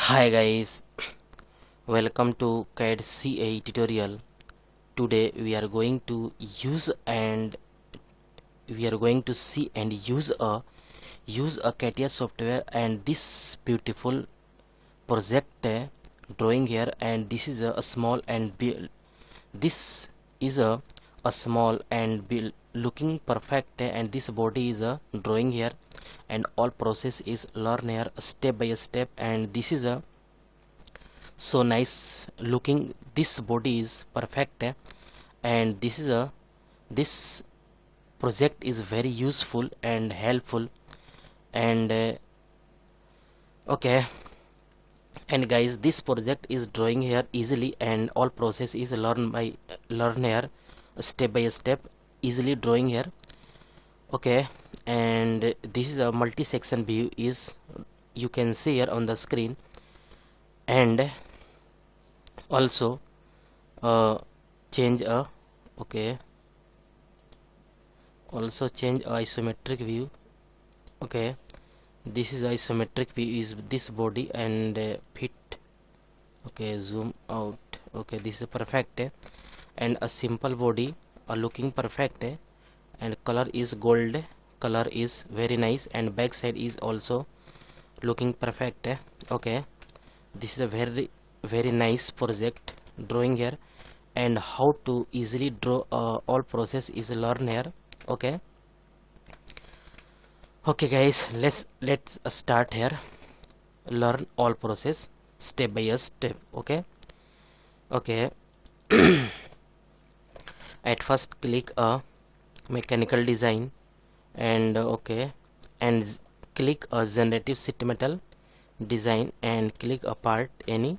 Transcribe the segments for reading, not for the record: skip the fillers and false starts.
Hi guys, welcome to CAD CA tutorial. Today we are going to see and use a CATIA software and this beautiful project drawing here, and this is a small and this is a small and looking perfect and this body is a drawing here, and all process is learn here step by step, and this is a so nice looking. This body is perfect and this project is very useful and helpful, and okay, and guys, this project is drawing here easily and all process is learn here step by step, easily drawing here. Okay, and this is a multi-section view is you can see here on the screen, and also change a okay, also change isometric view. Okay, this is isometric view is this body, and fit. Okay, zoom out. Okay, this is perfect and a simple body looking perfect and color is gold, color is very nice, and back side is also looking perfect okay, this is a very nice project drawing here, and how to easily draw all process is learn here. Okay, okay guys, let's start here, learn all process step by step. Okay, okay. At first click a mechanical design, and okay, and click a generative sheet metal design and click a part any.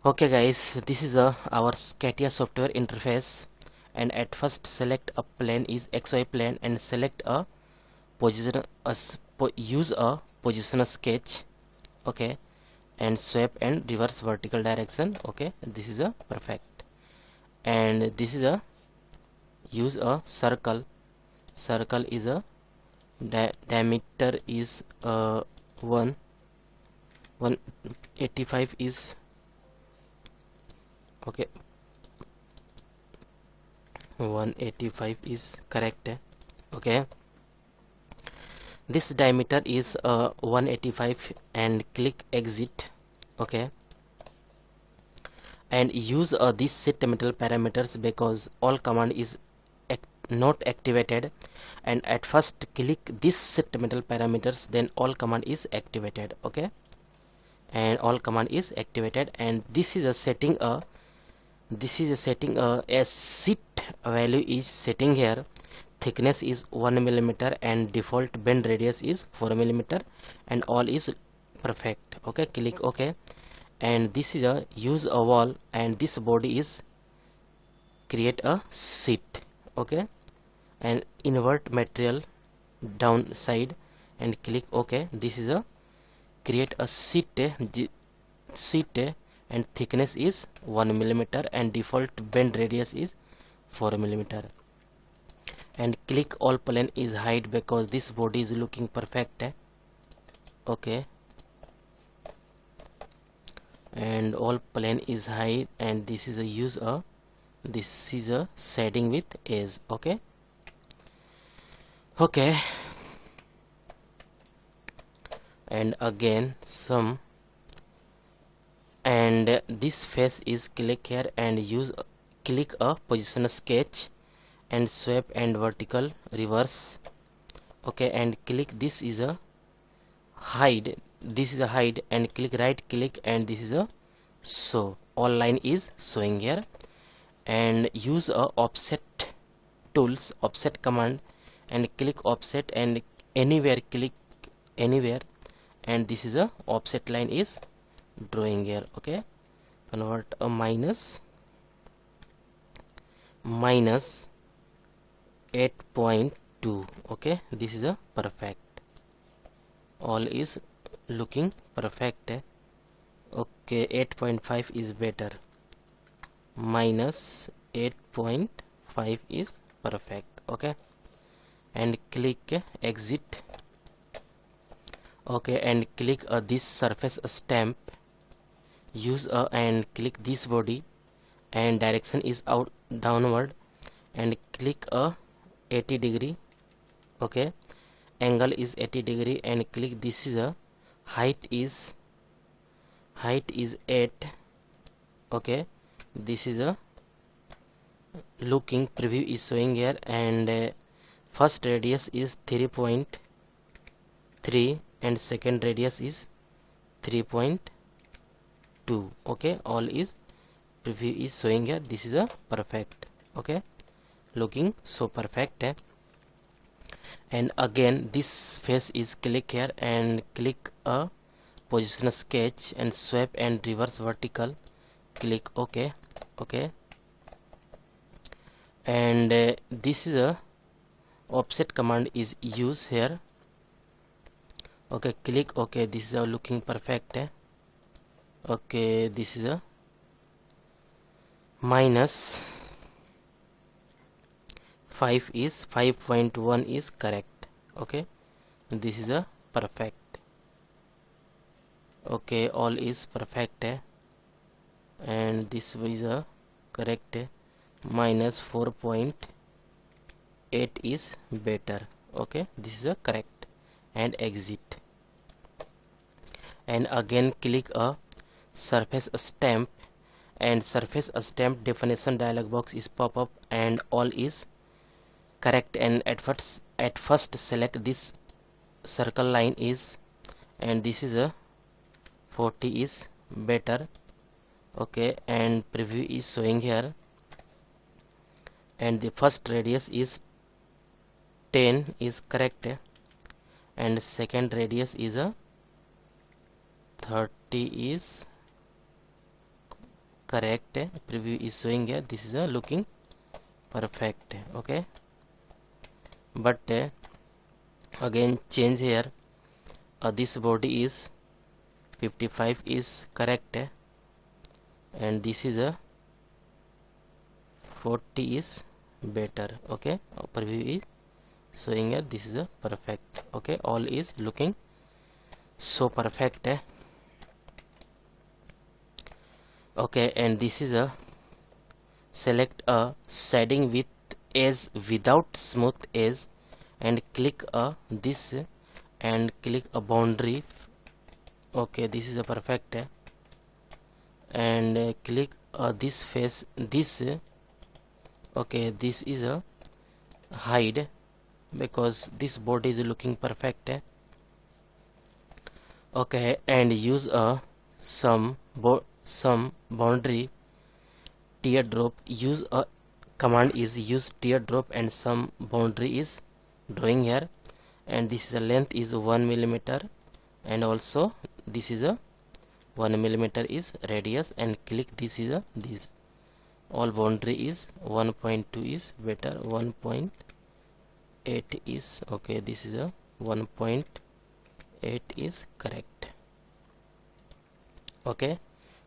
Okay guys, this is our CATIA software interface, and at first select a plane is XY plane and select a position use a position sketch. Okay, and swap and reverse vertical direction. Okay, this is a perfect, and this is a use a circle is a diameter is 185 is okay, 185 is correct okay, this diameter is 185 and click exit. Okay, and use this set metal parameters because all command is not activated, and at first click this set metal parameters, then all command is activated. Okay, and all command is activated, and this is a setting a sheet value is setting here, thickness is 1 mm and default bend radius is 4 mm, and all is perfect. Okay, click OK, and this is a use a wall, and this body is create a sheet. Okay, and invert material downside and click OK. This is a create a sheet and thickness is 1 mm and default bend radius is 4 mm, and click all plane is hide because this body is looking perfect okay, and all plane is hide, and this is a use a this is a shading with edge. Okay, okay, and again some, and this face is click here and use click a position sketch and swap and vertical reverse. Okay, and click this is a hide, this is a hide, and click right click, and this is a show, all line is showing here, and use a offset tools offset command and click offset, and anywhere click anywhere, and this is a offset line is drawing here. Okay, convert a minus 8.2. okay, this is a perfect, all is looking perfect okay, 8.5 is better, minus 8.5 is perfect. Okay, and click exit. Okay, and click this surface stamp, use and click this body, and direction is out downward, and click 80 degree. Okay, angle is 80 degree, and click this is a height is 8. Okay, this is a looking preview is showing here, and first radius is 3.3 and second radius is 3.2. okay, all is preview is showing here. This is a perfect. Okay, looking so perfect. And again this face is click here and click a position sketch and swap and reverse vertical, click OK. Okay, and this is a offset command is used here. Okay, click OK. This is looking perfect. Okay, this is a minus 5 is 5.1 is correct. Okay, this is a perfect. Okay, all is perfect. And this is a correct. Minus 4.8 is better. Okay, this is a correct, and exit. And again click a surface stamp, and surface stamp definition dialog box is pop up, and all is correct. And at first select this circle line is, and this is a 40 is better. Okay, and preview is showing here, and the first radius is 10 is correct, and second radius is a 30 is correct. Preview is showing here. This is a looking perfect. Okay, but again change here. This body is 55 is correct, and this is a 40 is better. Okay, preview is showing here. This is a perfect. Okay, all is looking so perfect. Okay, and this is a select a shading with edge without smooth edge, and click this and click a boundary. Okay, this is a perfect. And click this face, this. Okay, this is a hide because this body is looking perfect. Okay, and use some boundary teardrop. Use a command is use teardrop, and some boundary is drawing here, and this is a length is 1 millimeter, and also this is a 1 millimeter is radius, and click this is a this. All boundary is 1.2 is better, 1.8 is okay. This is a 1.8 is correct. Okay,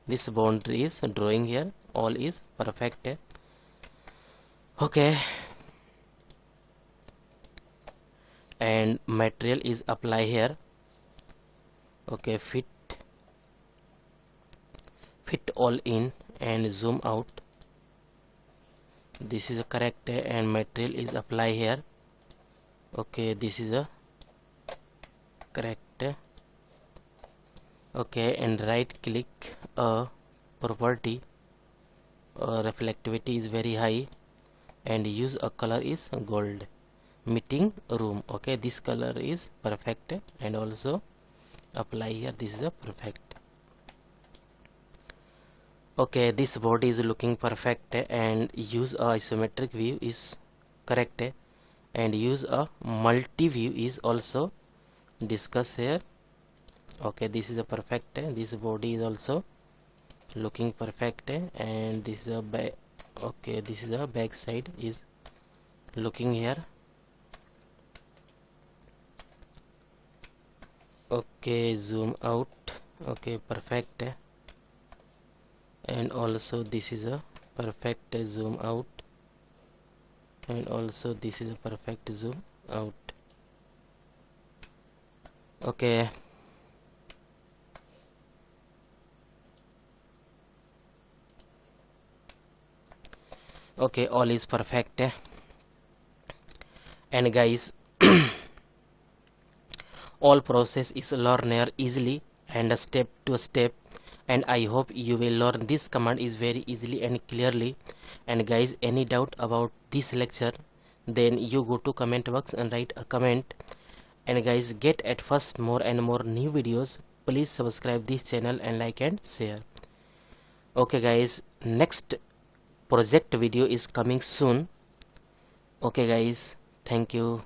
this boundary is drawing here. All is perfect. Okay, and material is apply here. Okay, fit all in and zoom out. This is a correct, and material is apply here. Okay, this is a correct. Okay, and right click property, reflectivity is very high, and use a color is gold, meeting room. Okay, this color is perfect, and also apply here. This is a perfect. Okay, this body is looking perfect, and use a isometric view is correct, and use a multi view is also discussed here. Okay, this is a perfect. This body is also looking perfect, and this is a back. Okay, this is a back side is looking here. Okay, zoom out. Okay, perfect. And also this is a perfect zoom out, and also this is a perfect zoom out. Okay, Okay, all is perfect. And guys, all process is learner easily and step to step, and I hope you will learn this command is very easily and clearly. And guys, any doubt about this lecture, then you go to comment box and write a comment. And guys, get at first more and more new videos. Please subscribe this channel and like and share. Okay guys, next project video is coming soon. Okay guys, thank you.